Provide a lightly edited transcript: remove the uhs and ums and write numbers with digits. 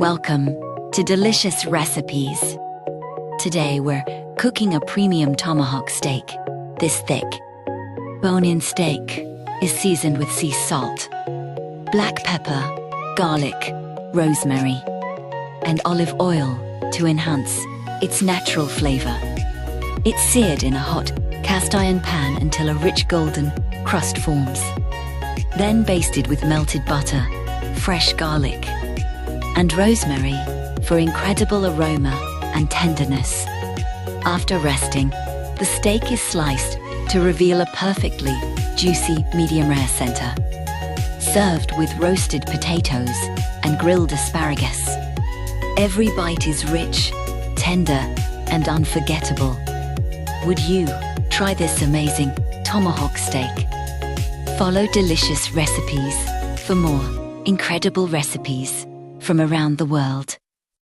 Welcome to Delicious Recipes. Today we're cooking a premium tomahawk steak. This thick, bone-in steak is seasoned with sea salt, black pepper, garlic, rosemary, and olive oil to enhance its natural flavor. It's seared in a hot cast iron pan until a rich golden crust forms. Then basted with melted butter, fresh garlic, and rosemary for incredible aroma and tenderness. After resting, the steak is sliced to reveal a perfectly juicy medium-rare center. Served with roasted potatoes and grilled asparagus. Every bite is rich, tender, and unforgettable. Would you try this amazing tomahawk steak? Follow Delicious Recipes for more incredible recipes from around the world.